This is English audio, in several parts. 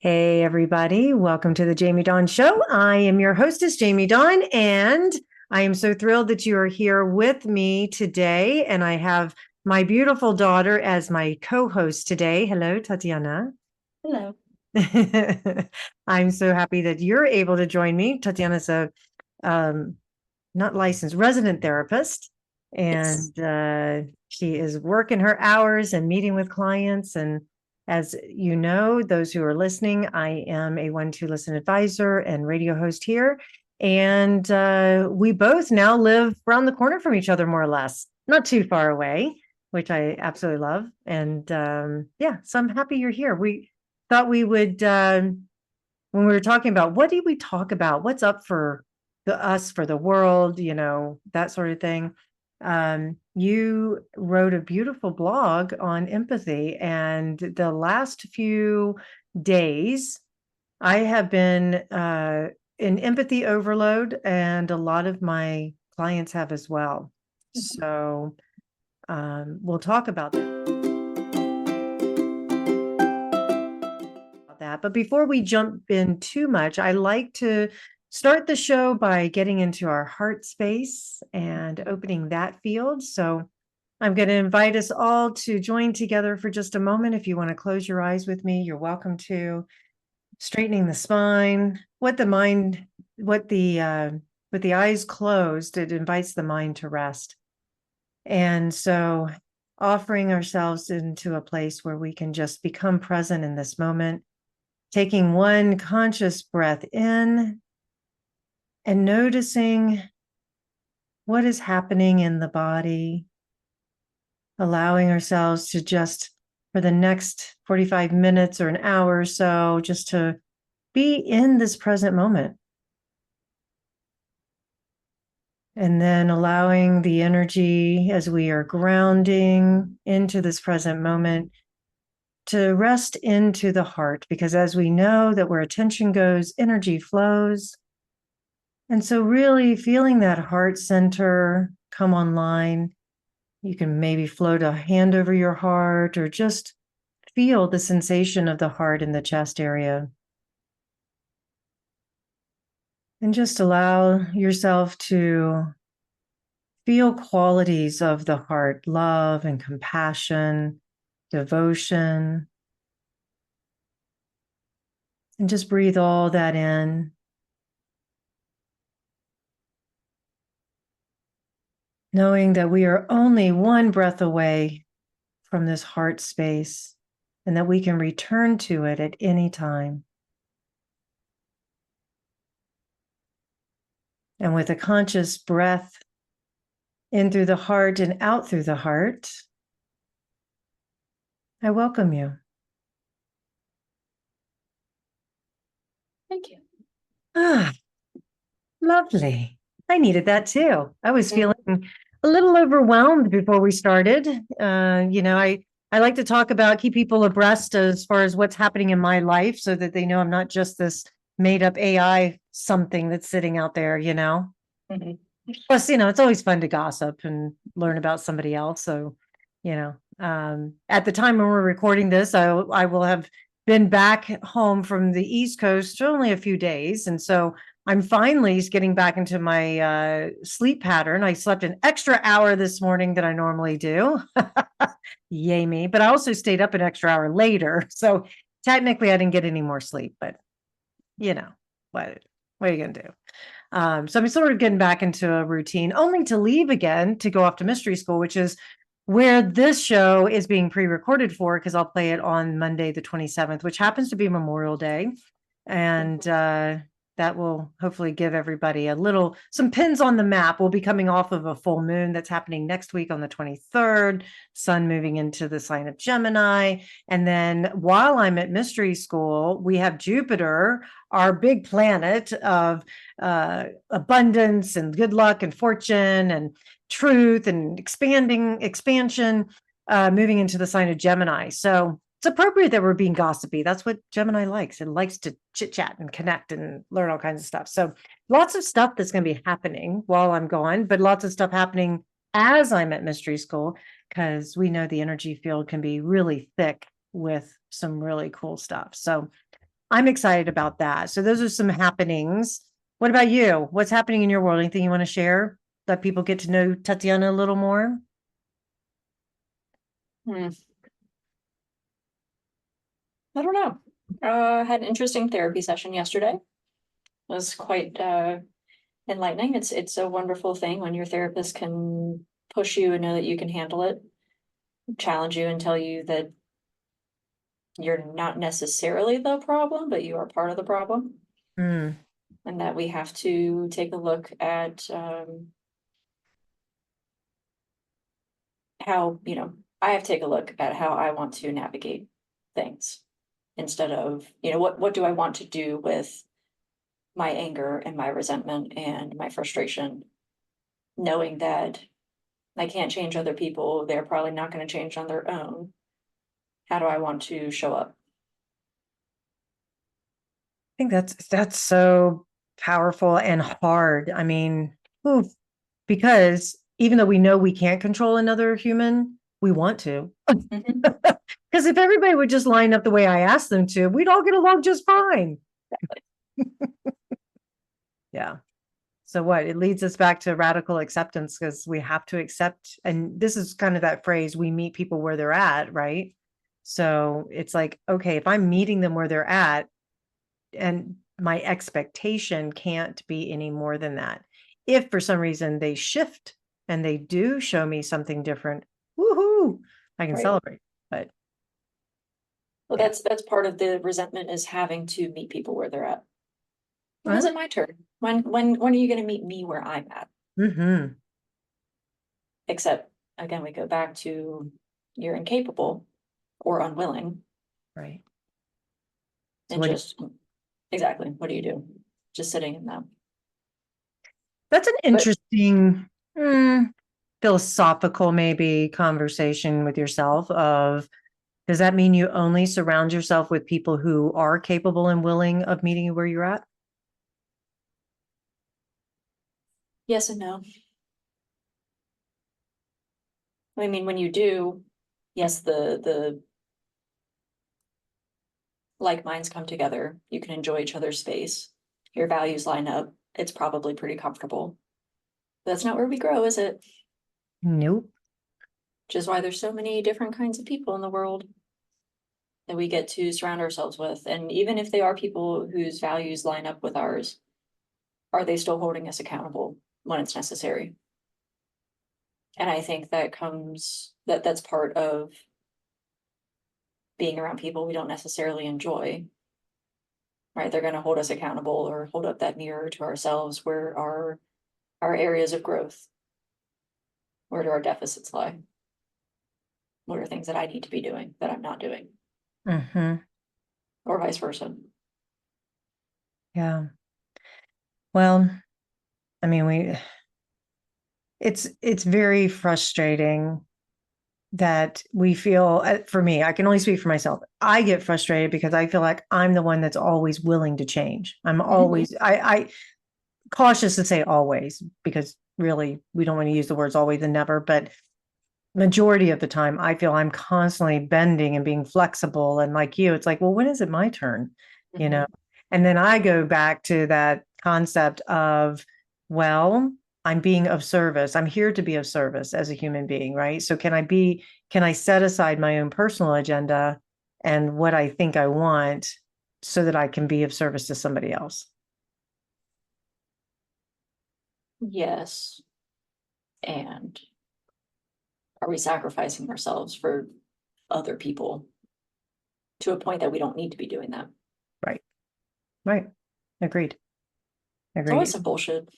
Hey, everybody. Welcome to the Jamie Dawn Show. I am your hostess, Jamie Dawn, and I am so thrilled that you are here with me today. And I have my beautiful daughter as my co host today. Hello, Tatyana. Hello. I'm so happy that you're able to join me. Tatyana's a um, not licensed resident therapist, Yes. and she is working her hours and meeting with clients. And as you know, those who are listening, I am a 1-2 Listen advisor and radio host here. And we both now live around the corner from each other, more or less, not too far away, which I absolutely love. And yeah, so I'm happy you're here. We thought we would, when we were talking about what did we talk about, what's up for us, for the world, that sort of thing. You wrote a beautiful blog on empathy, and the last few days I have been in empathy overload, and a lot of my clients have as well. So we'll talk about that. But before we jump in too much, I like to start the show by getting into our heart space and opening that field. So I'm going to invite us all to join together for just a moment. If you want to close your eyes with me, you're welcome to. Straightening the spine, with the eyes closed, it invites the mind to rest. And so offering ourselves into a place where we can just become present in this moment, taking one conscious breath in and noticing what is happening in the body, allowing ourselves to just, for the next 45 minutes or an hour or so, just to be in this present moment. And then allowing the energy as we are grounding into this present moment to rest into the heart, because as we know that where attention goes, energy flows. And so really feeling that heart center come online. You can maybe float a hand over your heart or just feel the sensation of the heart in the chest area. And just allow yourself to feel qualities of the heart, love and compassion, devotion. And just breathe all that in. Knowing that we are only one breath away from this heart space and that we can return to it at any time. And with a conscious breath in through the heart and out through the heart, I welcome you. Thank you. Ah, lovely. I needed that too. I was feeling a little overwhelmed before we started. I like to talk about, keep people abreast as far as what's happening in my life so that they know I'm not just this made up AI something that's sitting out there. Mhm. Plus, it's always fun to gossip and learn about somebody else. So, at the time when we're recording this, I will have been back home from the East Coast for only a few days. And so I'm finally getting back into my sleep pattern. I slept an extra hour this morning than I normally do. Yay me. But I also stayed up an extra hour later. So technically I didn't get any more sleep, but you know, what are you going to do? So I'm sort of getting back into a routine, only to leave again to go off to mystery school, which is where this show is being pre-recorded for, because I'll play it on Monday, the 27th, which happens to be Memorial Day. And that will hopefully give everybody some pins on the map. We'll be coming off of a full moon that's happening next week on the 23rd, sun moving into the sign of Gemini. And then while I'm at mystery school, we have Jupiter, our big planet of abundance and good luck and fortune and truth and expansion, moving into the sign of Gemini. So it's appropriate that we're being gossipy. That's what Gemini likes. It likes to chit chat and connect and learn all kinds of stuff. So lots of stuff that's going to be happening while I'm gone, but lots of stuff happening as I'm at mystery school, because we know the energy field can be really thick with some really cool stuff. So I'm excited about that. So those are some happenings. What about you? What's happening in your world? Anything you want to share? Let people get to know Tatyana a little more? Hmm. I don't know. Had an interesting therapy session yesterday. It was quite enlightening. It's a wonderful thing when your therapist can push you and know that you can handle it, challenge you and tell you that you're not necessarily the problem, but you are part of the problem, Mm, and that we have to take a look at how, I have to take a look at how I want to navigate things instead of, what do I want to do with my anger and my resentment and my frustration, knowing that I can't change other people. They're probably not going to change on their own. How do I want to show up? I think that's so powerful and hard. I mean, oof, because even though we know we can't control another human, we want to. Mhm. Because if everybody would just line up the way I asked them to, we'd all get along just fine. Yeah. So what? It leads us back to radical acceptance because we have to accept, and this is kind of that phrase, we meet people where they're at, right? So it's like, okay, if I'm meeting them where they're at, and my expectation can't be any more than that. If for some reason they shift and they do show me something different, woohoo, I can Right. celebrate. But Well, yeah. that's part of the resentment, is having to meet people where they're at. When is Well, it my turn? When are you going to meet me where I'm at? mm-hmm. Except again, we go back to, you're incapable or unwilling, Right. So and what just exactly, what do you do? Just sitting in them. that's an But interesting philosophical maybe conversation with yourself of does that mean you only surround yourself with people who are capable and willing of meeting you where you're at? yes and no. I mean, when you do, yes, the like minds come together. You can enjoy each other's space. Your values line up. It's probably pretty comfortable. That's not where we grow, is it? Nope. Which is why there's so many different kinds of people in the world that we get to surround ourselves with. And even if they are people whose values line up with ours, are they still holding us accountable when it's necessary? And I think that's part of being around people we don't necessarily enjoy, right? They're going to hold us accountable or hold up that mirror to ourselves. Where are our areas of growth? Where do our deficits lie? What are things that I need to be doing that I'm not doing, Mm-hmm. or vice versa? Yeah. Well, I mean, it's very frustrating that we feel for me, I can only speak for myself. I get frustrated because I feel like I'm the one that's always willing to change. I'm Mhm. always I cautious to say always because really we don't want to use the words always and never, but majority of the time I feel I'm constantly bending and being flexible and like you it's like, well, when is it my turn? You know? Mhm. And then I go back to that concept of, well, I'm being of service. I'm here to be of service as a human being, right? So can I set aside my own personal agenda and what I think I want so that I can be of service to somebody else? Yes. And are we sacrificing ourselves for other people to a point that we don't need to be doing that? Right. Right. Agreed. It's always Agreed. some bullshit.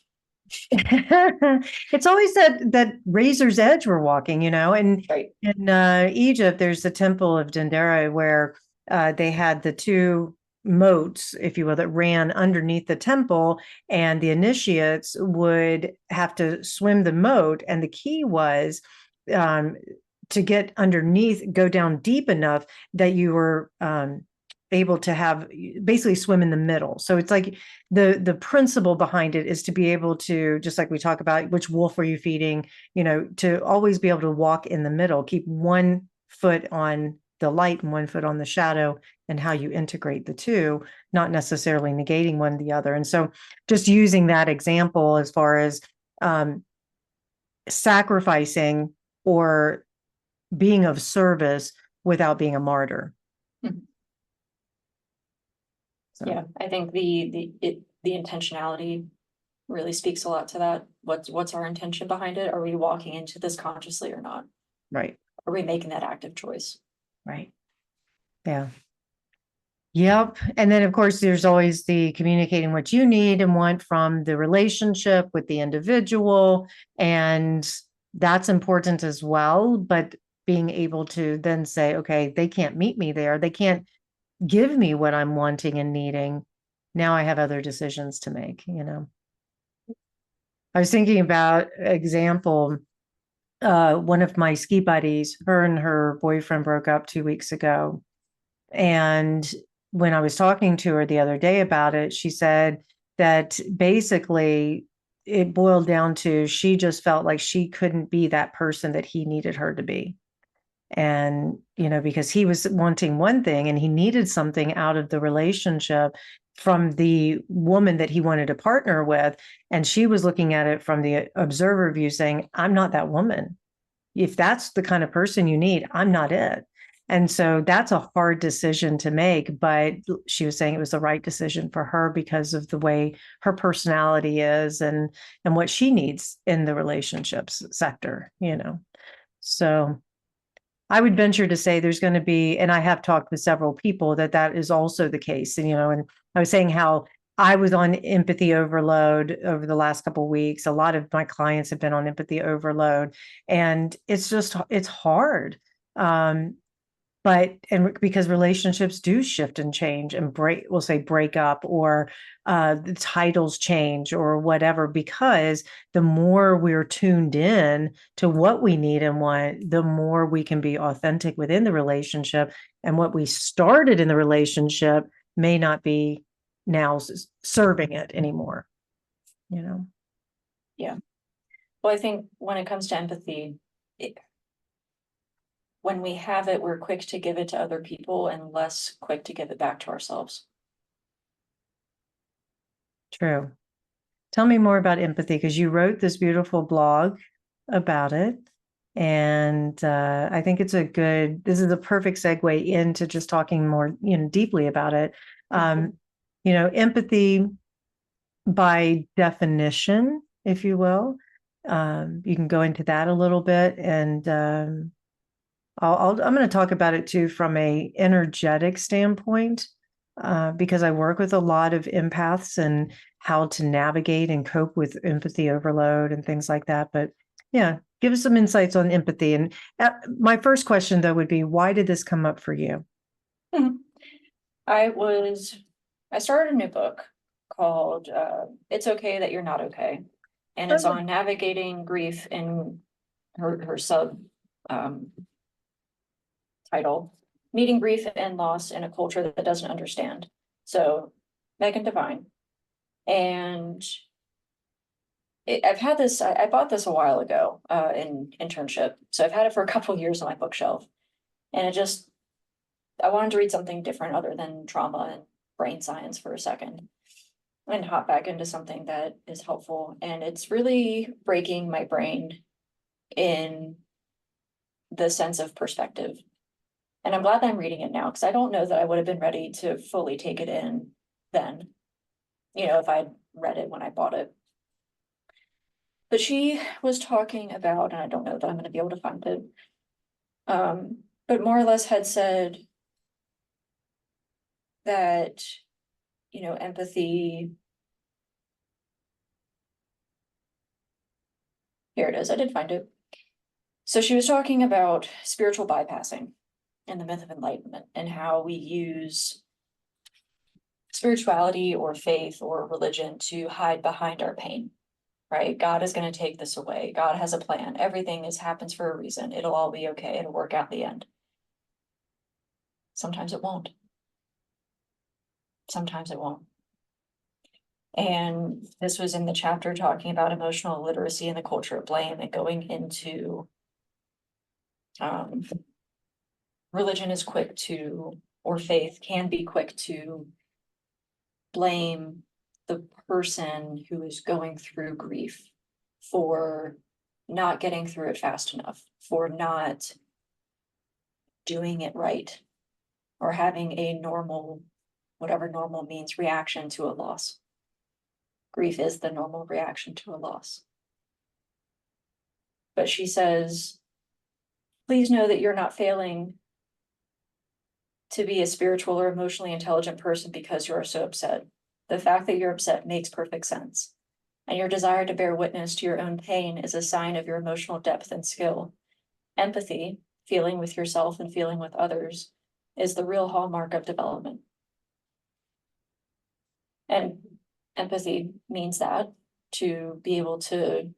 It's always that razor's edge we're walking, and Right. in Egypt there's the temple of Dendera where they had the two moats, if you will, that ran underneath the temple, and the initiates would have to swim the moat, and the key was um, to get underneath, go down deep enough that you were able to have basically swim in the middle. So it's like the principle behind it is to be able to, just like we talk about which wolf are you feeding, to always be able to walk in the middle, keep one foot on the light and one foot on the shadow, and how you integrate the two, not necessarily negating one the other. And so just using that example as far as sacrificing or being of service without being a martyr. Mhm. So, Yeah, I think the intentionality really speaks a lot to that. What's our intention behind it? Are we walking into this consciously or not? right, Are we making that active choice? right. Yeah. Yep. And then, of course, there's always the communicating what you need and want from the relationship with the individual. And that's important as well. But being able to then say, okay, they can't meet me there. They can't give me what I'm wanting and needing. Now I have other decisions to make, you know. I was thinking about example, one of my ski buddies, her and her boyfriend broke up 2 weeks ago. And when I was talking to her the other day about it, she said that basically it boiled down to she just felt like she couldn't be that person that he needed her to be. And, you know, because he was wanting one thing and he needed something out of the relationship from the woman that he wanted to partner with. And she was looking at it from the observer view saying, I'm not that woman. If that's the kind of person you need, I'm not it. And so that's a hard decision to make, but she was saying it was the right decision for her because of the way her personality is and what she needs in the relationships sector, you know. So I would venture to say there's going to be, and I have talked with several people that is also the case. And, you know, and I was saying how I was on empathy overload over the last couple of weeks. A lot of my clients have been on empathy overload, and it's hard. Um, but and because relationships do shift and change and we'll say break up, or the titles change or whatever, because the more we're tuned in to what we need and want, the more we can be authentic within the relationship, and what we started in the relationship may not be now serving it anymore, you know. Yeah. Well, I think when it comes to empathy, when we have it, we're quick to give it to other people and less quick to give it back to ourselves. True. Tell me more about empathy, because you wrote this beautiful blog about it. And I think this is a perfect segue into just talking more, you know, deeply about it. You know, empathy by definition, if you will. You can go into that a little bit, and I'm going to talk about it too from a energetic standpoint, because I work with a lot of empaths and how to navigate and cope with empathy overload and things like that. But yeah, give us some insights on empathy. And my first question though would be, why did this come up for you? Mhm. I started a new book called It's Okay That You're Not Okay. And it's Oh, on navigating grief in her sub title, Meeting Grief and Loss in a Culture That Doesn't Understand. So Megan Devine. And I've had this, I bought this a while ago in internship. So I've had it for a couple of years on my bookshelf. And I wanted to read something different other than trauma and brain science for a second, and hop back into something that is helpful. And it's really breaking my brain in the sense of perspective. And I'm glad that I'm reading it now, because I don't know that I would have been ready to fully take it in then, you know, if I'd read it when I bought it. But she was talking about, and I don't know that I'm going to be able to find it, but more or less had said that, you know, empathy. Here it is. I did find it. So she was talking about spiritual bypassing and the myth of enlightenment, and how we use spirituality or faith or religion to hide behind our pain, right? God is going to take this away. God has a plan. Everything happens for a reason. It'll all be okay. It'll work out in the end. Sometimes it won't. Sometimes it won't. And this was in the chapter talking about emotional literacy and the culture of blame, and going into religion is quick to, or faith can be quick to blame the person who is going through grief for not getting through it fast enough, for not doing it right, or having a normal, whatever normal means, reaction to a loss. Grief is the normal reaction to a loss. But she says, please know that you're not failing to be a spiritual or emotionally intelligent person because you are so upset. The fact that you're upset makes perfect sense. And your desire to bear witness to your own pain is a sign of your emotional depth and skill. Empathy, feeling with yourself and feeling with others, is the real hallmark of development. And empathy means that, to be able to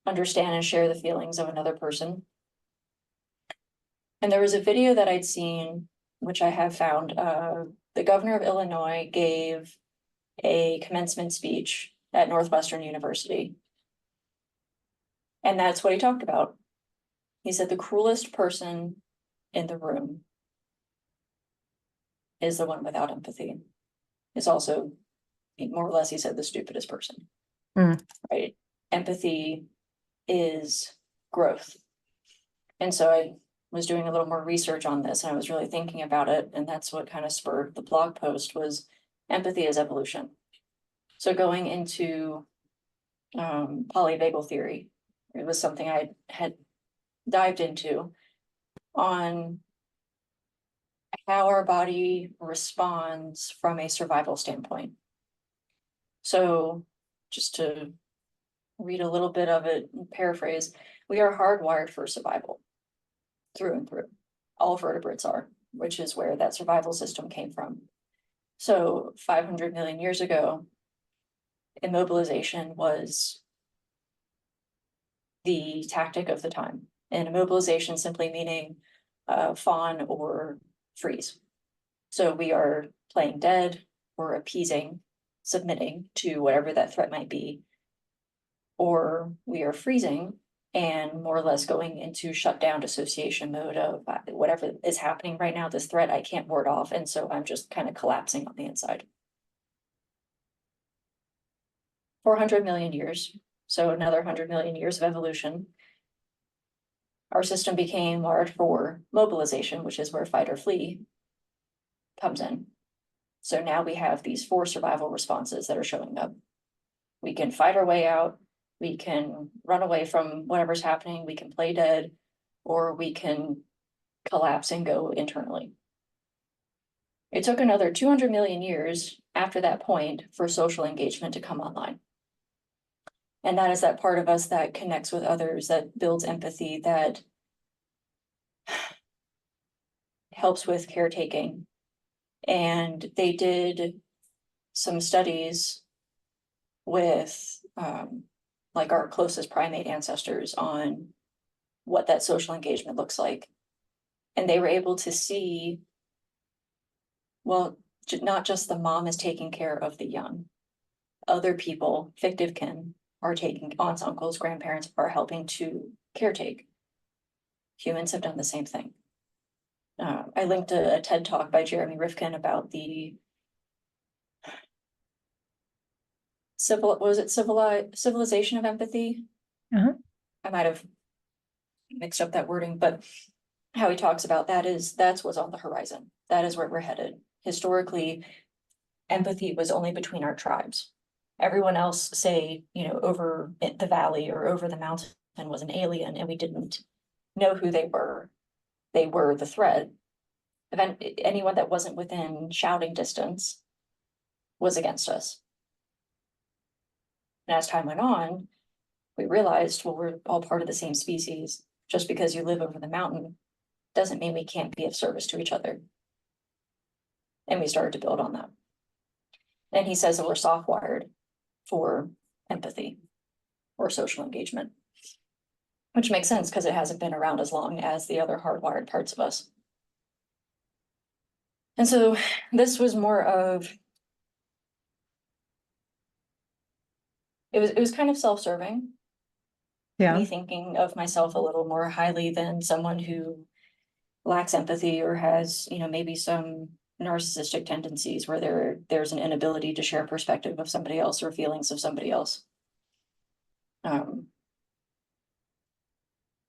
understand and share the feelings of another person. And there was a video that I'd seen, which I have found, the governor of Illinois gave a commencement speech at Northwestern University. And that's what he talked about. He said the cruelest person in the room is the one without empathy. It's also, more or less, he said, the stupidest person. Right? Empathy is growth. And so I was doing a little more research on this, and I was really thinking about it, and that's what kind of spurred the blog post, was empathy is evolution. So going into polyvagal theory, it was something I had dived into on how our body responds from a survival standpoint. So just to read a little bit of it and paraphrase, we are hardwired for survival through and through. All vertebrates are, which is where that survival system came from. So 500 million years ago, immobilization was the tactic of the time. And immobilization simply meaning fawn or freeze. So we are playing dead, or appeasing, submitting to whatever that threat might be, or we are freezing and more or less going into shutdown dissociation mode of whatever is happening right now, this threat I can't ward off, and so I'm just kind of collapsing on the inside. 400 million years, so another 100 million years of evolution, our system became wired for mobilization, which is where fight or flee comes in. So now we have these 4 survival responses that are showing up. We can fight our way out, we can run away from whatever's happening, we can play dead, or we can collapse and go internally. It took another 200 million years after that point for social engagement to come online. And that is that part of us that connects with others, that builds empathy, that helps with caretaking. And they did some studies with like our closest primate ancestors on what that social engagement looks like. And they were able to see, well, not just the mom is taking care of the young. Other people, fictive kin, are taking, aunts, uncles, grandparents are helping to caretake. Humans have done the same thing. I linked a TED talk by Jeremy Rifkin about the civilization of empathy. I might have mixed up that wording, but how he talks about that is that's what's on the horizon. That is where we're headed. Historically, empathy was only between our tribes. Everyone else, say, over the valley or over the mountain, was an alien, and we didn't know who they were. They were the threat. Anyone that wasn't within shouting distance was against us. And as time went on, we realized, well, we're all part of the same species. Just because you live over the mountain doesn't mean we can't be of service to each other. And we started to build on that. And he says that we're soft-wired for empathy or social engagement, which makes sense because it hasn't been around as long as the other hardwired parts of us. And so this was more of, it was kind of self-serving. Yeah. Me thinking of myself a little more highly than someone who lacks empathy or has, maybe some narcissistic tendencies where there's an inability to share perspective of somebody else or feelings of somebody else.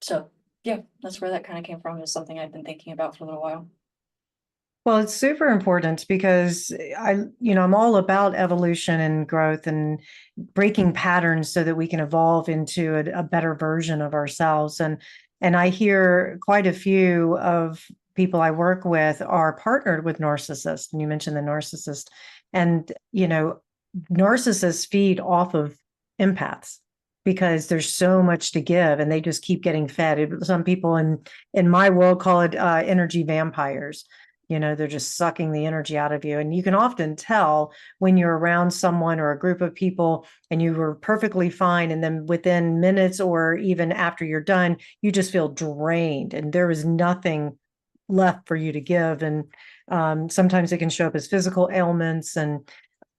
So yeah, that's where that kind of came from, is something I've been thinking about for a little while. Well, it's super important because I'm all about evolution and growth and breaking patterns so that we can evolve into a better version of ourselves. And I hear quite a few of people I work with are partnered with narcissists. And you mentioned the narcissist. And, narcissists feed off of empaths because there's so much to give and they just keep getting fed. Some people in my world call it energy vampires. They're just sucking the energy out of you. And you can often tell when you're around someone or a group of people and you were perfectly fine. And then within minutes or even after you're done, you just feel drained and there is nothing left for you to give. And sometimes it can show up as physical ailments and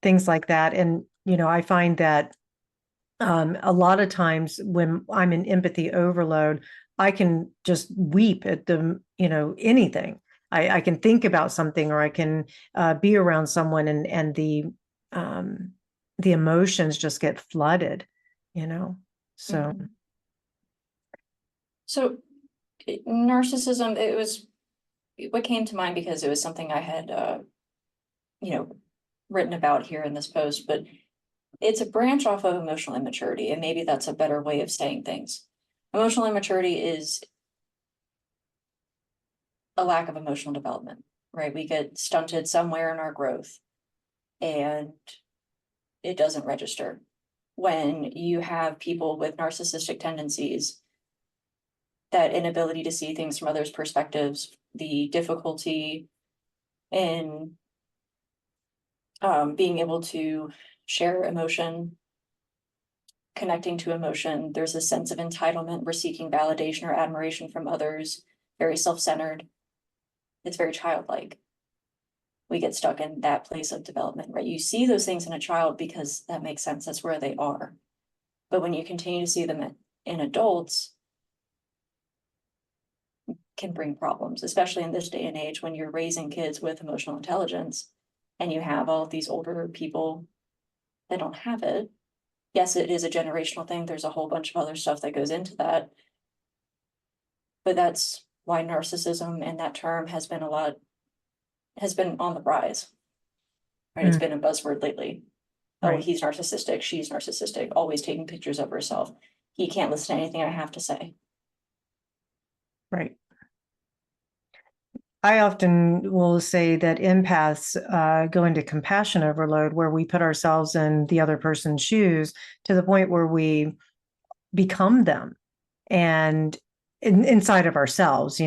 things like that. And, I find that a lot of times when I'm in empathy overload, I can just weep at anything. I can think about something or I can be around someone and the emotions just get flooded, so. Mhm. So narcissism, what came to mind because it was something I had, written about here in this post, but it's a branch off of emotional immaturity, and maybe that's a better way of saying things. Emotional immaturity is a lack of emotional development, right? We get stunted somewhere in our growth and it doesn't register. When you have people with narcissistic tendencies, that inability to see things from others' perspectives, the difficulty in being able to share emotion, connecting to emotion, there's a sense of entitlement. We're seeking validation or admiration from others, very self-centered. It's very childlike. We get stuck in that place of development, right? You see those things in a child because that makes sense. That's where they are. But when you continue to see them in adults, can bring problems, especially in this day and age when you're raising kids with emotional intelligence and you have all of these older people that don't have it. Yes, it is a generational thing. There's a whole bunch of other stuff that goes into that. But that's why narcissism and that term has been on the rise. Right? It's been a buzzword lately. Oh, Right. he's narcissistic, she's narcissistic, always taking pictures of herself. He can't listen to anything I have to say. Right. I often will say that empaths go into compassion overload, where we put ourselves in the other person's shoes to the point where we become them and inside of ourselves,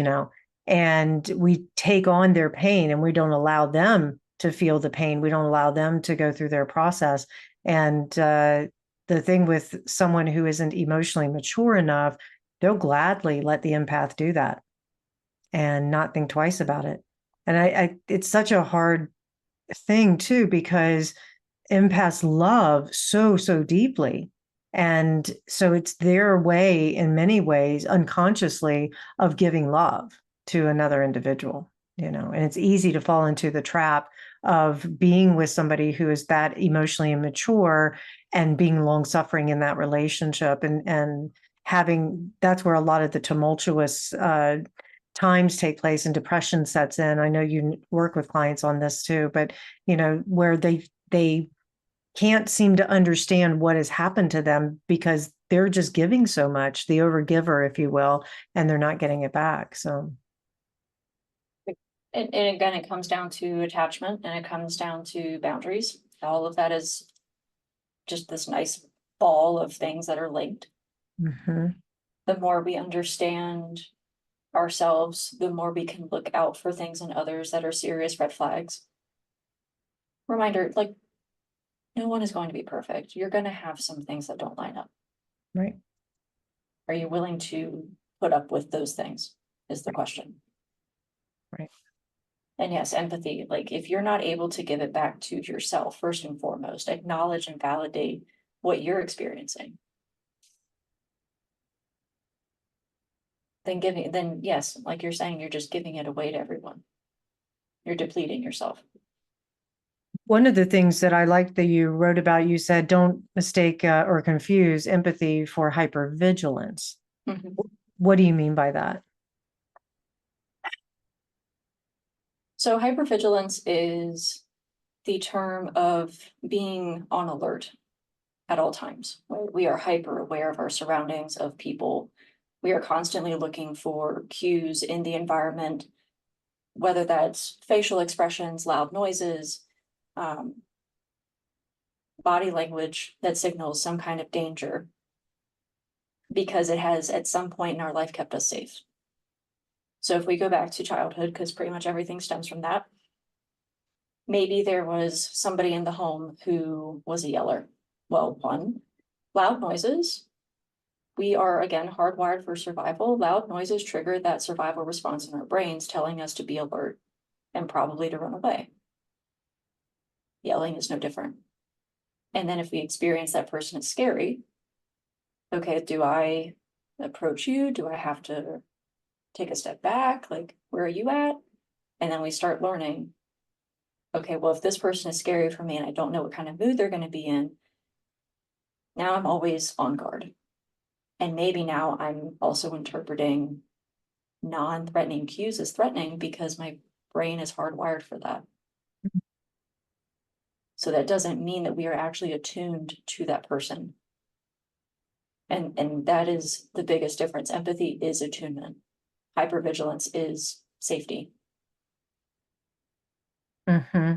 and we take on their pain and we don't allow them to feel the pain. We don't allow them to go through their process. And the thing with someone who isn't emotionally mature enough, they'll gladly let the empath do that and not think twice about it. And it's such a hard thing too, because empaths love so, so deeply. And so it's their way, in many ways, unconsciously, of giving love to another individual, and it's easy to fall into the trap of being with somebody who is that emotionally immature and being long suffering in that relationship and having that's where a lot of the tumultuous times take place and depression sets in. I know you work with clients on this too, but where they can't seem to understand what has happened to them because they're just giving so much, the overgiver, if you will, and they're not getting it back. So, And again, it comes down to attachment and it comes down to boundaries. All of that is just this nice ball of things that are linked. mhm. The more we understand ourselves, the more we can look out for things in others that are serious red flags. Reminder, like, no one is going to be perfect. You're going to have some things that don't line up. Right. Are you willing to put up with those things? Is the question. Right. And yes, empathy, like if you're not able to give it back to yourself, first and foremost, acknowledge and validate what you're experiencing. then yes, like you're saying, you're just giving it away to everyone. You're depleting yourself. One of the things that I like that you wrote about, you said, don't mistake or confuse empathy for hypervigilance. Mhm. What do you mean by that? So hypervigilance is the term of being on alert at all times. We are hyper aware of our surroundings, of people. We are constantly looking for cues in the environment, whether that's facial expressions, loud noises, um, body language that signals some kind of danger, because it has at some point in our life kept us safe. So if we go back to childhood, because pretty much everything stems from that, maybe there was somebody in the home who was a yeller. Well, one, loud noises. We are, again, hardwired for survival. Loud noises trigger that survival response in our brains, telling us to be alert and probably to run away. Yelling is no different. And then if we experience that person as scary, okay, do I approach you? Do I have to take a step back? Like, where are you at? And then we start learning, okay, well, if this person is scary for me and I don't know what kind of mood they're going to be in, now I'm always on guard. And maybe now I'm also interpreting non-threatening cues as threatening because my brain is hardwired for that. So that doesn't mean that we are actually attuned to that person. And that is the biggest difference. Empathy is attunement. Hypervigilance is safety. Mm-hmm.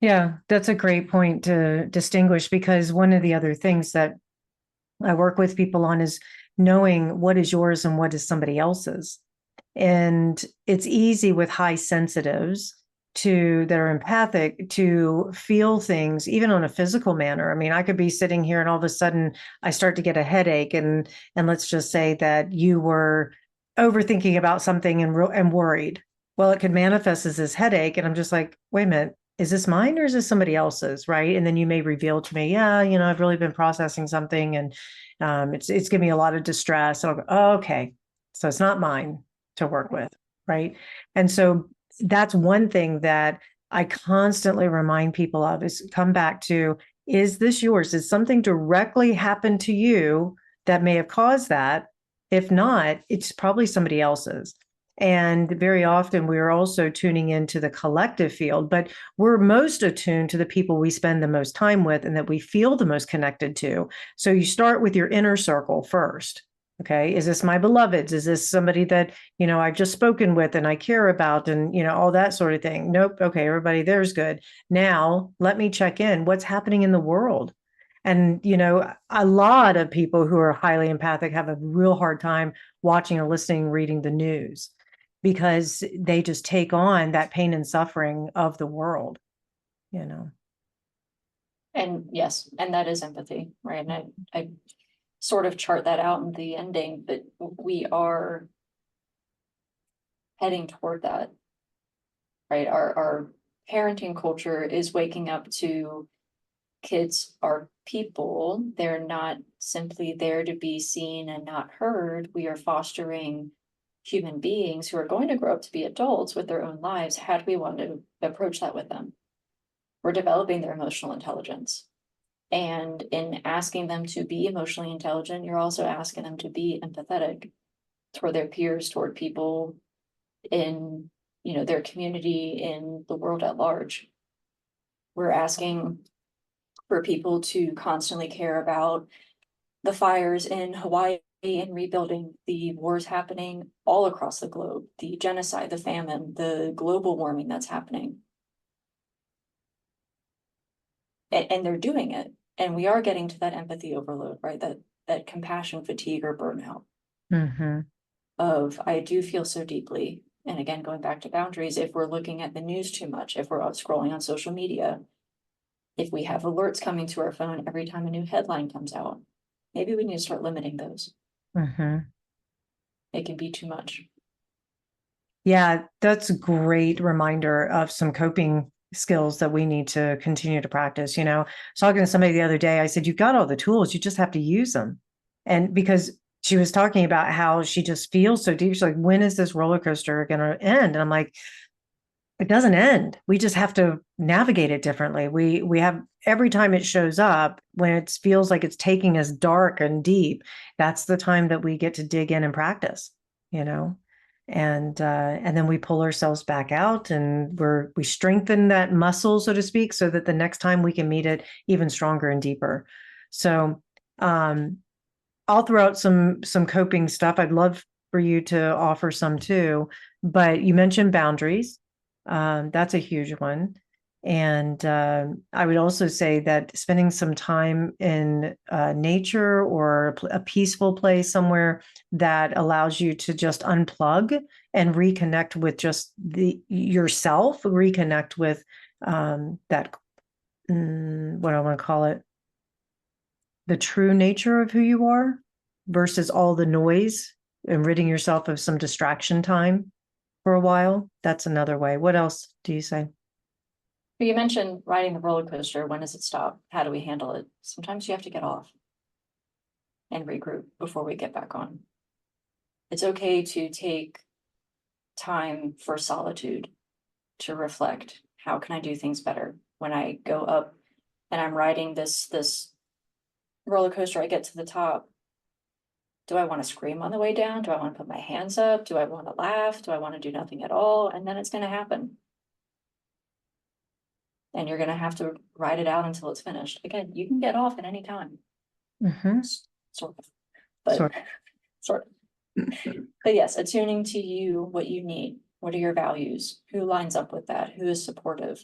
Yeah, that's a great point to distinguish, because one of the other things that I work with people on is knowing what is yours and what is somebody else's. And it's easy with high sensitives that are empathic to feel things even on a physical manner. I mean, I could be sitting here and all of a sudden I start to get a headache, and let's just say that you were overthinking about something and worried. Well, it could manifest as this headache, and I'm just like, wait a minute, is this mine or is this somebody else's? Right. And then you may reveal to me, yeah, I've really been processing something, and it's giving me a lot of distress. And I'll go, oh, okay, so it's not mine to work with, right? And so that's one thing that I constantly remind people of, is come back to, is this yours? Did something directly happen to you that may have caused that? If not, it's probably somebody else's. And very often we're also tuning into the collective field, but we're most attuned to the people we spend the most time with and that we feel the most connected to. So you start with your inner circle first. Okay. Is this my beloveds? Is this somebody that, I've just spoken with and I care about, and, all that sort of thing? Nope. Okay. Everybody there's good. Now let me check in. What's happening in the world? And, a lot of people who are highly empathic have a real hard time watching or listening, reading the news, because they just take on that pain and suffering of the world, you know. And yes, and that is empathy, right? And I sort of chart that out in the ending, but we are heading toward that, right? Our parenting culture is waking up to kids are people. They're not simply there to be seen and not heard. We are fostering human beings who are going to grow up to be adults with their own lives. How do we want to approach that with them? We're developing their emotional intelligence. And in asking them to be emotionally intelligent, you're also asking them to be empathetic toward their peers, toward people in, their community, in the world at large. We're asking for people to constantly care about the fires in Hawaii and rebuilding, the wars happening all across the globe, the genocide, the famine, the global warming that's happening. And they're doing it. And we are getting to that empathy overload, right? That compassion fatigue or burnout Mm-hmm. of, I do feel so deeply. And again, going back to boundaries, if we're looking at the news too much, if we're out scrolling on social media, if we have alerts coming to our phone every time a new headline comes out, maybe we need to start limiting those. Mm-hmm. It can be too much. Yeah, that's a great reminder of some coping skills that we need to continue to practice. I was talking to somebody the other day. I said, you've got all the tools, you just have to use them. And because she was talking about how she just feels so deep. She's like, when is this roller coaster going to end? And I'm like, it doesn't end. We just have to navigate it differently. We have every time it shows up, when it feels like it's taking us dark and deep, that's the time that we get to dig in and practice, you know. And then we pull ourselves back out, and we strengthen that muscle, so to speak, so that the next time we can meet it even stronger and deeper. So I'll throw out some coping stuff. I'd love for you to offer some too, but you mentioned boundaries. That's a huge one. And I would also say that spending some time in nature or a peaceful place somewhere that allows you to just unplug and reconnect with just the yourself, reconnect with that what I want to call it, the true nature of who you are versus all the noise, and ridding yourself of some distraction time for a while. That's another way. What else do you say? You mentioned riding the roller coaster. When does it stop? How do we handle it? Sometimes you have to get off and regroup before we get back on. It's okay to take time for solitude, to reflect. How can I do things better? When I go up and I'm riding this roller coaster, I get to the top. Do I want to scream on the way down? Do I want to put my hands up? Do I want to laugh? Do I want to do nothing at all? And then it's going to happen. And you're going to have to ride it out until it's finished. Again, you can get off at any time. Mm-hmm. Sort of. But sort of. But yes, attuning to you, what you need. What are your values? Who lines up with that? Who is supportive?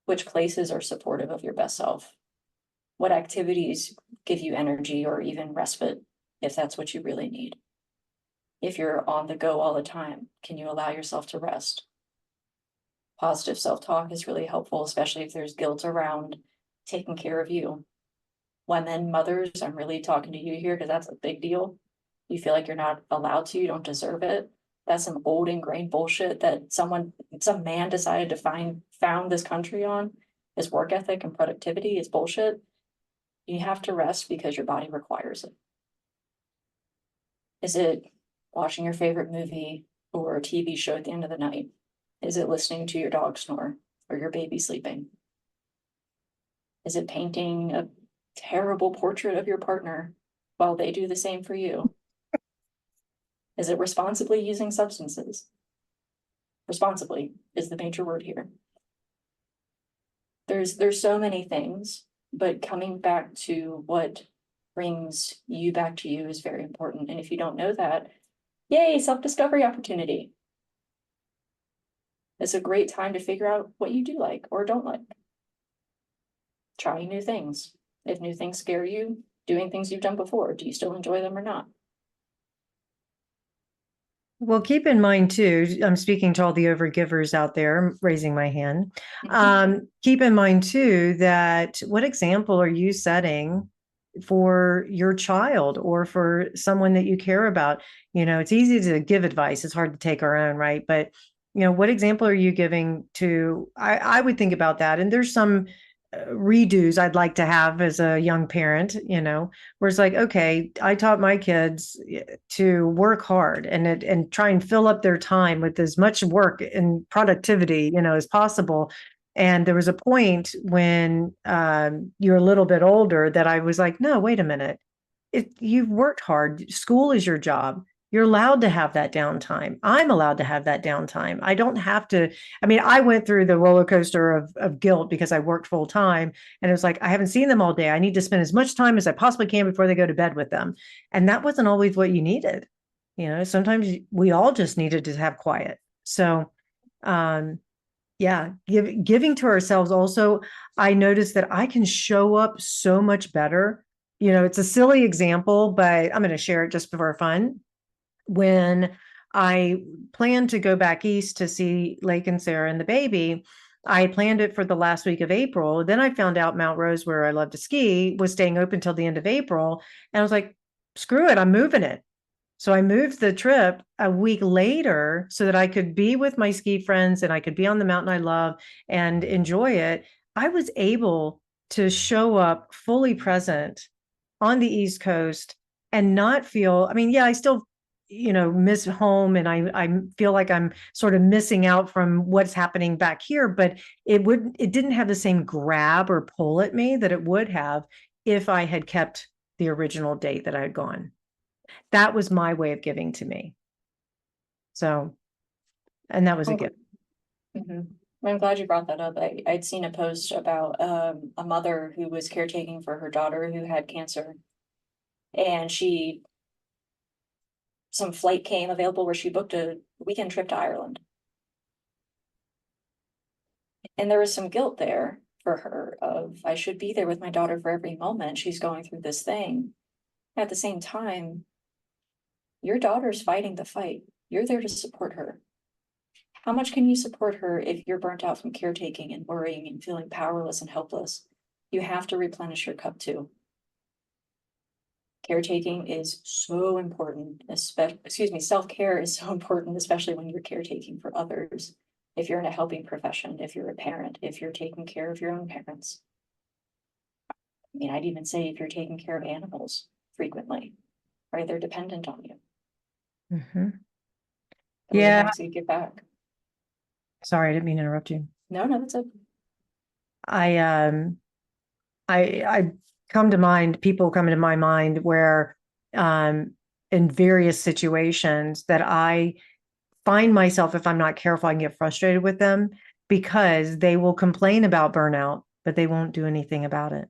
Which places are supportive of your best self? What activities give you energy or even respite, if that's what you really need? If you're on the go all the time, can you allow yourself to rest? Positive self-talk is really helpful, especially if there's guilt around taking care of you. Women, mothers, I'm really talking to you here because that's a big deal. You feel like you're not allowed to, you don't deserve it. That's some old ingrained bullshit that some man decided to found this country on. His work ethic and productivity is bullshit. You have to rest because your body requires it. Is it watching your favorite movie or a TV show at the end of the night? Is it listening to your dog snore or your baby sleeping? Is it painting a terrible portrait of your partner while they do the same for you? Is it responsibly using substances? Responsibly is the major word here. There's so many things, but coming back to what brings you back to you is very important. And if you don't know that, yay, self-discovery opportunity. It's a great time to figure out what you do like or don't like. Trying new things. If new things scare you, doing things you've done before, do you still enjoy them or not? Well, keep in mind too, I'm speaking to all the overgivers out there, I'm raising my hand. Keep in mind too that what example are you setting for your child or for someone that you care about? You know, it's easy to give advice, it's hard to take our own, right? But you know, what example are you giving to? I would think about that. And there's some redos I'd like to have as a young parent, you know, where it's like, okay, I taught my kids to work hard and try and fill up their time with as much work and productivity, you know, as possible. And there was a point when you're a little bit older that I was like, no, wait a minute. You've worked hard. School is your job. You're allowed to have that downtime. I'm allowed to have that downtime. I don't have to. I mean, I went through the roller coaster of guilt because I worked full time. And it was like, I haven't seen them all day. I need to spend as much time as I possibly can before they go to bed with them. And that wasn't always what you needed. You know, sometimes we all just needed to have quiet. So, yeah, giving to ourselves also, I noticed that I can show up so much better. You know, it's a silly example, but I'm going to share it just for fun. When I planned to go back east to see Lake and Sarah and the baby, I planned it for the last week of April. Then I found out Mount Rose, where I love to ski, was staying open till the end of April. And I was like, screw it, I'm moving it. So I moved the trip a week later so that I could be with my ski friends and I could be on the mountain I love and enjoy it. I was able to show up fully present on the East Coast and not feel, I mean, yeah, I still, miss home, and I feel like I'm sort of missing out from what's happening back here, but it didn't have the same grab or pull at me that it would have if I had kept the original date that I had gone. That was my way of giving to me. So, and that was a gift. Mhm. I'm glad you brought that up. I'd seen a post about a mother who was caretaking for her daughter who had cancer. And some flight came available where she booked a weekend trip to Ireland. And there was some guilt there for her of, I should be there with my daughter for every moment. She's going through this thing. At the same time, your daughter's fighting the fight. You're there to support her. How much can you support her if you're burnt out from caretaking and worrying and feeling powerless and helpless? You have to replenish your cup too. Caretaking is so important, self-care is so important, especially when you're caretaking for others. If you're in a helping profession, if you're a parent, if you're taking care of your own parents. I mean, I'd even say if you're taking care of animals frequently, right? They're dependent on you. Mm-hmm. How many Yeah. times do you give back? Sorry, I didn't mean to interrupt you. No, that's it. I um I come to mind, people come into my mind where in various situations that I find myself, if I'm not careful, I can get frustrated with them because they will complain about burnout, but they won't do anything about it.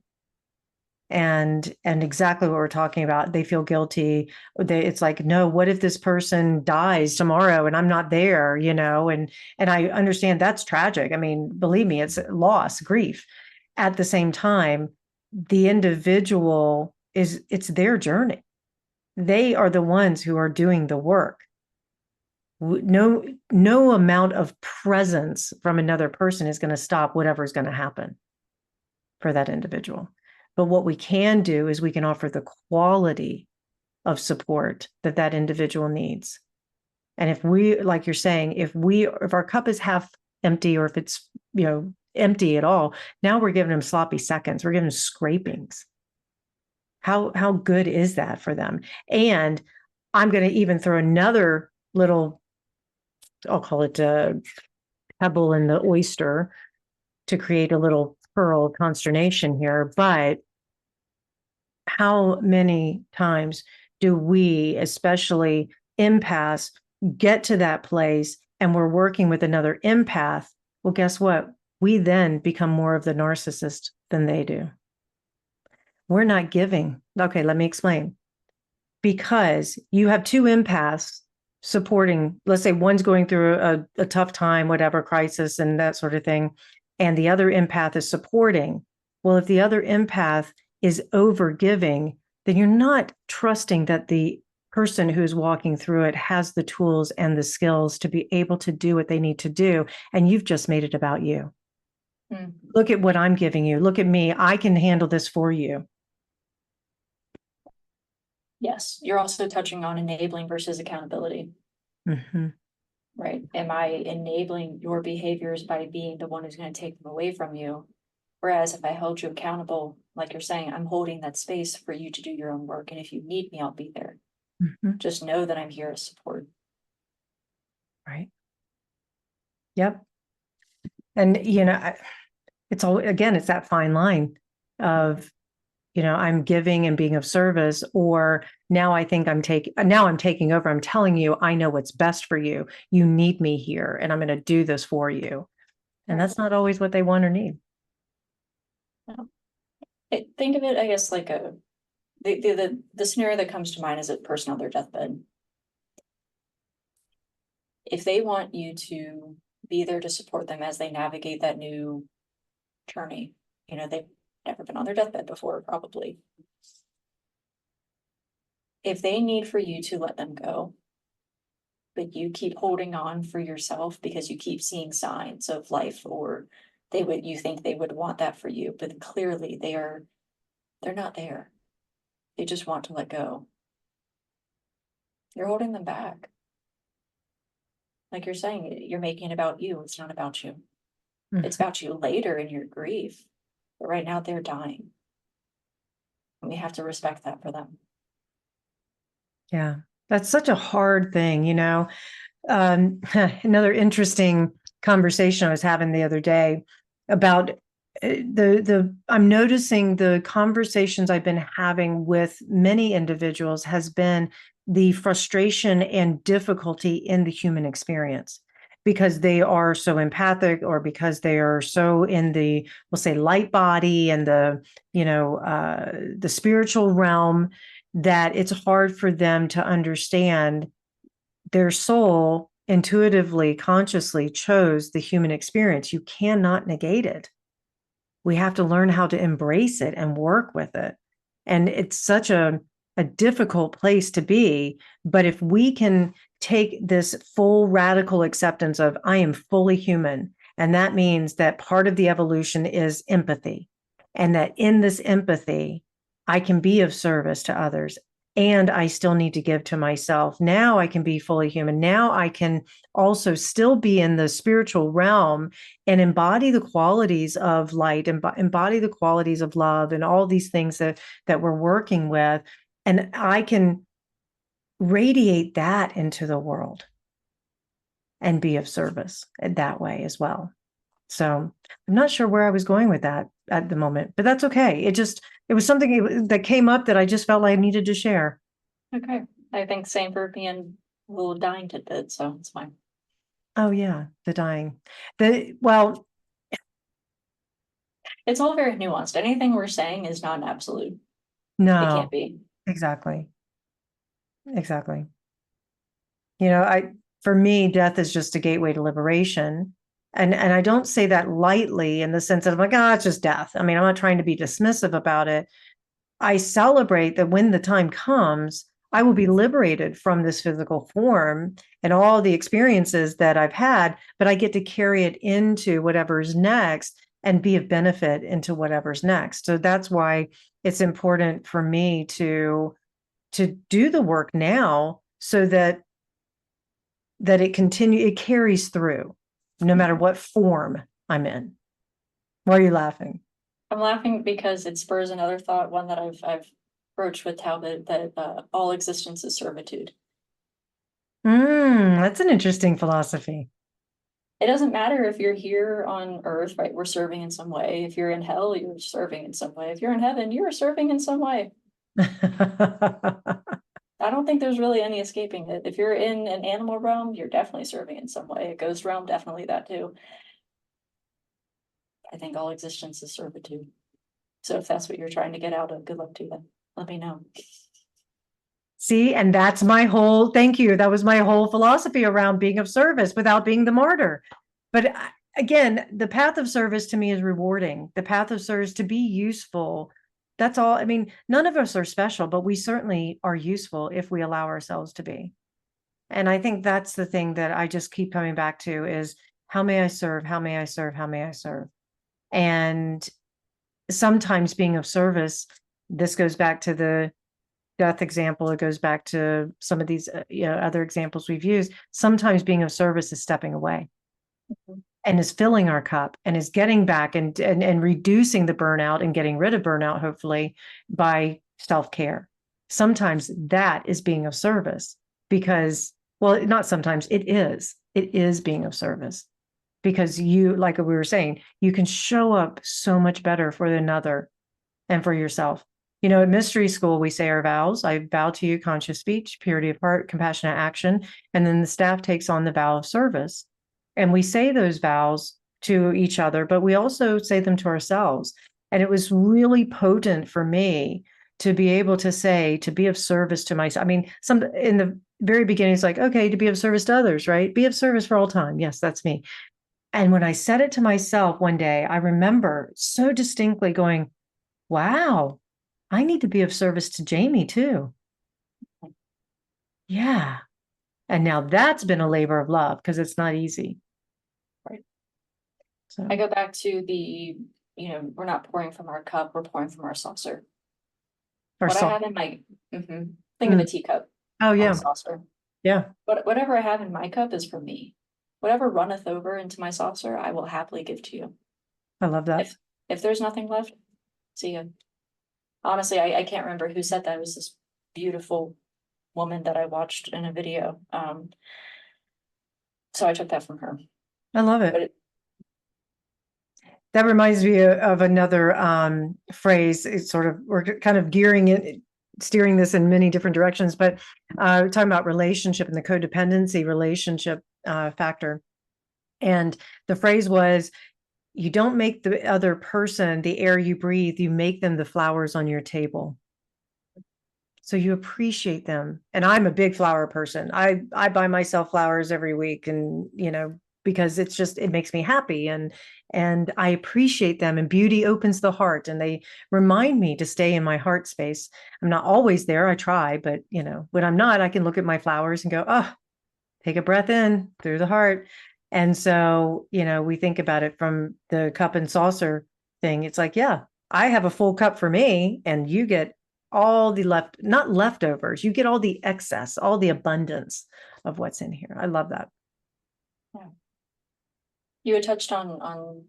And exactly what we're talking about, they feel guilty. It's like, no, what if this person dies tomorrow and I'm not there, and I understand that's tragic. I mean, believe me, it's loss, grief. At the same time, the individual it's their journey. They are the ones who are doing the work. No amount of presence from another person is going to stop whatever's going to happen for that individual. But what we can do is we can offer the quality of support that that individual needs. And if we, like you're saying, if our cup is half empty, or if it's, empty at all, now we're giving them sloppy seconds. We're giving them scrapings. How good is that for them? And I'm going to even throw another little, I'll call it a pebble in the oyster to create a little pearl of consternation here. But how many times do we, especially empaths, get to that place and we're working with another empath? Well, guess what? We then become more of the narcissist than they do. We're not giving. Okay, let me explain. Because you have two empaths supporting, let's say one's going through a tough time, whatever, crisis and that sort of thing, and the other empath is supporting. Well, if the other empath is over giving, then you're not trusting that the person who's walking through it has the tools and the skills to be able to do what they need to do. And you've just made it about you. Look at what I'm giving you. Look at me. I can handle this for you. Yes, you're also touching on enabling versus accountability. Mm-hmm. Right? Am I enabling your behaviors by being the one who's going to take them away from you? Whereas if I held you accountable, like you're saying, I'm holding that space for you to do your own work. And if you need me, I'll be there. Mm-hmm. Just know that I'm here to support. Right. Yep. And, it's all, again, it's that fine line of, I'm giving and being of service, or now I'm taking over. I'm telling you, I know what's best for you. You need me here and I'm going to do this for you. And that's not always what they want or need. No. Think of it, I guess, like the scenario that comes to mind is a person on their deathbed. If they want you to be there to support them as they navigate that new journey, they've never been on their deathbed before, probably. If they need for you to let them go, but you keep holding on for yourself because you keep seeing signs of life, or you think they would want that for you, but clearly they're not there. They just want to let go. You're holding them back. Like you're saying, you're making it about you. It's not about you. It's about you later in your grief. But right now they're dying. And we have to respect that for them. Yeah. That's such a hard thing, another interesting conversation I was having the other day about I'm noticing the conversations I've been having with many individuals has been the frustration and difficulty in the human experience because they are so empathic or because they are so in the, we'll say, light body and the spiritual realm, that it's hard for them to understand their soul intuitively, consciously chose the human experience. You cannot negate it. We have to learn how to embrace it and work with it. And it's such a difficult place to be. But if we can take this full radical acceptance of, I am fully human, and that means that part of the evolution is empathy, and that in this empathy, I can be of service to others and I still need to give to myself. Now I can be fully human. Now I can also still be in the spiritual realm and embody the qualities of light and embody the qualities of love and all these things that we're working with. And I can radiate that into the world and be of service that way as well. So I'm not sure where I was going with that at the moment, but that's okay. It was something that came up that I just felt like I needed to share. Okay, I think same for me and a little dying tidbit, so it's fine. Oh yeah, the dying. Well, It's all very nuanced. Anything we're saying is not an absolute. It can't no, be. exactly. Exactly. For me, death is just a gateway to liberation. And I don't say that lightly in the sense that I'm like, it's just death. I mean, I'm not trying to be dismissive about it. I celebrate that when the time comes, I will be liberated from this physical form and all the experiences that I've had, but I get to carry it into whatever's next and be of benefit into whatever's next. So that's why it's important for me to do the work now so that it carries through no matter what form I'm in. Why are you laughing? I'm laughing because it spurs another thought, one that I've broached with Talbot, that all existence is servitude. That's an interesting philosophy. It doesn't matter if you're here on earth, right? We're serving in some way. If you're in hell, you're serving in some way. If you're in heaven, you're serving in some way. I don't think there's really any escaping it. If you're in an animal realm, you're definitely serving in some way. A ghost realm, definitely that too. I think all existence is servitude. So if that's what you're trying to get out of, good luck to you. Let me know. See, and that's my whole, thank you. That was my whole philosophy around being of service without being the martyr. But again, the path of service to me is rewarding. The path of service to be useful. That's all. I mean, none of us are special, but we certainly are useful if we allow ourselves to be. And I think that's the thing that I just keep coming back to is how may I serve? How may I serve? How may I serve? And sometimes being of service, this goes back to the death example. It goes back to some of these other examples we've used. Sometimes being of service is stepping away and is filling our cup and is getting back and reducing the burnout and getting rid of burnout, hopefully, by self-care. Sometimes that is being of service because, well, not sometimes, it is being of service because you, like we were saying, you can show up so much better for another and for yourself. At mystery school, we say our vows. I vow to you conscious speech, purity of heart, compassionate action. And then the staff takes on the vow of service. And we say those vows to each other, but we also say them to ourselves. And it was really potent for me to be able to say, to be of service to myself. I mean, some in the very beginning, it's like, okay, to be of service to others, right? Be of service for all time. Yes, that's me. And when I said it to myself one day, I remember so distinctly going, wow, I need to be of service to Jamie too. Yeah. And now that's been a labor of love because it's not easy. Right. So, I go back to we're not pouring from our cup, we're pouring from our saucer. or What I so. have in my think of a teacup Oh, on a yeah. saucer. Yeah. But whatever I have in my cup is for me. Whatever runneth over into my saucer, I will happily give to you. I love that. If there's nothing left, see ya. Honestly, I can't remember who said that. It was this beautiful woman that I watched in a video. So I took that from her. I love But it. That reminds me of another phrase. It's sort of, we're kind of gearing it, steering this in many different directions, but talking about relationship and the codependency relationship factor. And the phrase was, you don't make the other person the air you breathe, you make them the flowers on your table. So you appreciate them. And I'm a big flower person. I buy myself flowers every week, and because it's just, it makes me happy, and I appreciate them, and beauty opens the heart, and they remind me to stay in my heart space. I'm not always there. I try, but when I'm not, I can look at my flowers and go, oh, take a breath in through the heart. And so, we think about it from the cup and saucer thing. It's like, yeah, I have a full cup for me, and you get all the not leftovers, you get all the excess, all the abundance of what's in here. I love that. yeah. You had touched on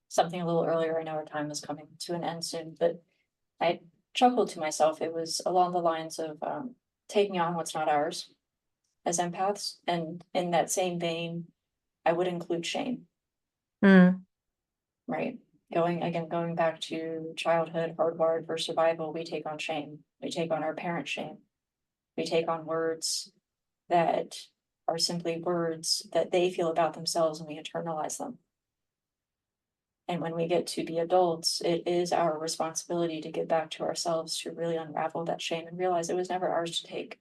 something a little earlier. I know our time is coming to an end soon, but I chuckled to myself. It was along the lines of taking on what's not ours as empaths. And in that same vein, I would include shame. Right. Going back to childhood, hardwired for survival, we take on shame. We take on our parents' shame. We take on words that are simply words that they feel about themselves, and we internalize them. And when we get to be adults, it is our responsibility to get back to ourselves, to really unravel that shame and realize it was never ours to take.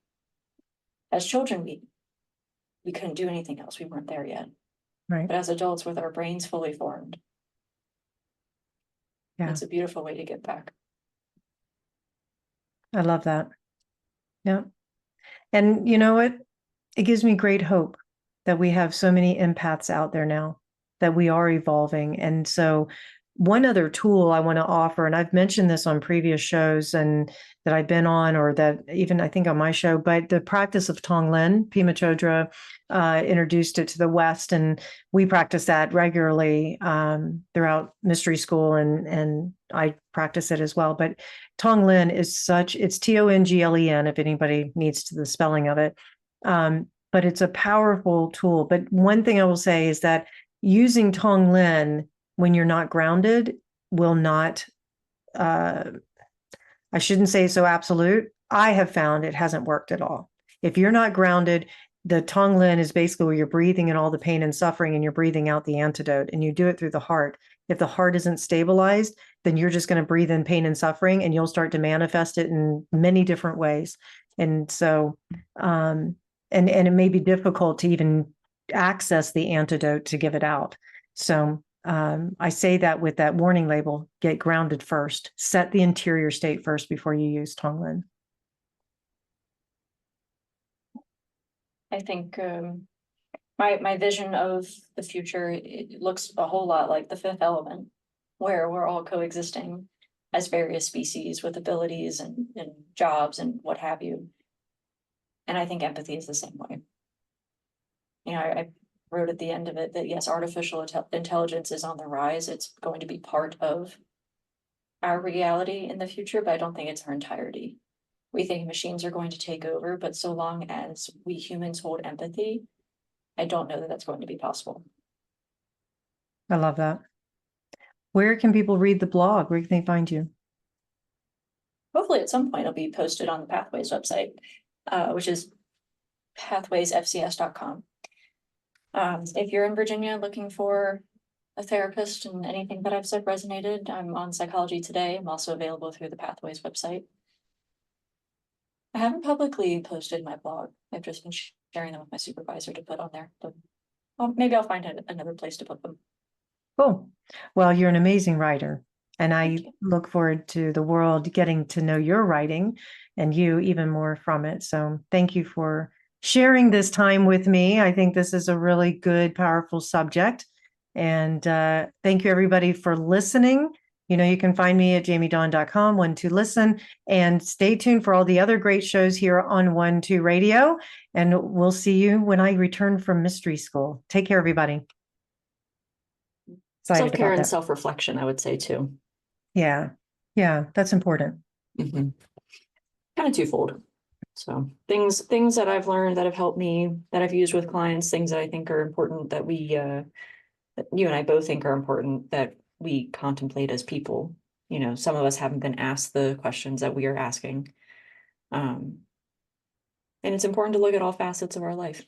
As children, we couldn't do anything else. We weren't there yet. Right. But as adults with our brains fully formed, Yeah. it's a beautiful way to get back. I love that. Yeah. And you know what? It gives me great hope that we have so many empaths out there now, that we are evolving. And so one other tool I want to offer, and I've mentioned this on previous shows and that I've been on, or that even I think on my show, but the practice of Tonglen, Pema Chodra introduced it to the West, and we practice that regularly throughout mystery school, and I practice it as well. But Tonglen is it's Tonglen, if anybody needs the spelling of it. But it's a powerful tool. But one thing I will say is that using Tonglen when you're not grounded will not, I shouldn't say so absolute. I have found it hasn't worked at all. If you're not grounded, the Tonglen is basically where you're breathing in all the pain and suffering, and you're breathing out the antidote, and you do it through the heart. If the heart isn't stabilized, then you're just going to breathe in pain and suffering, and you'll start to manifest it in many different ways. And so, and it may be difficult to even access the antidote to give it out. So I say that with that warning label: get grounded first, set the interior state first before you use Tonglen. I think my vision of the future, it looks a whole lot like the fifth element, where we're all coexisting as various species with abilities and jobs and what have you. And I think empathy is the same way. I wrote at the end of it that yes, artificial intelligence is on the rise. It's going to be part of our reality in the future, but I don't think it's our entirety. We think machines are going to take over, but so long as we humans hold empathy, I don't know that that's going to be possible. I love that. Where can people read the blog? Where can they find you? Hopefully at some point it'll be posted on the Pathways website, which is pathwaysfcs.com. If you're in Virginia looking for a therapist and anything that I've said resonated, I'm on Psychology Today. I'm also available through the Pathways website. I haven't publicly posted my blog. I've just been sharing them with my supervisor to put on there. But maybe I'll find another place to put them. Cool. Well, you're an amazing writer, and I look forward to the world getting to know your writing and you even more from it. So thank you for sharing this time with me. I think this is a really good, powerful subject. And thank you, everybody, for listening. You can find me at jamiedawn.com, 1-2listen, and stay tuned for all the other great shows here on 1-2 Radio. And we'll see you when I return from mystery school. Take care, everybody. Self-care and self-reflection, I would say, too. Yeah, that's important. Kind of twofold. So things that I've learned that have helped me, that I've used with clients, things that I think are important that that you and I both think are important that we contemplate as people. Some of us haven't been asked the questions that we are asking. And it's important to look at all facets of our life.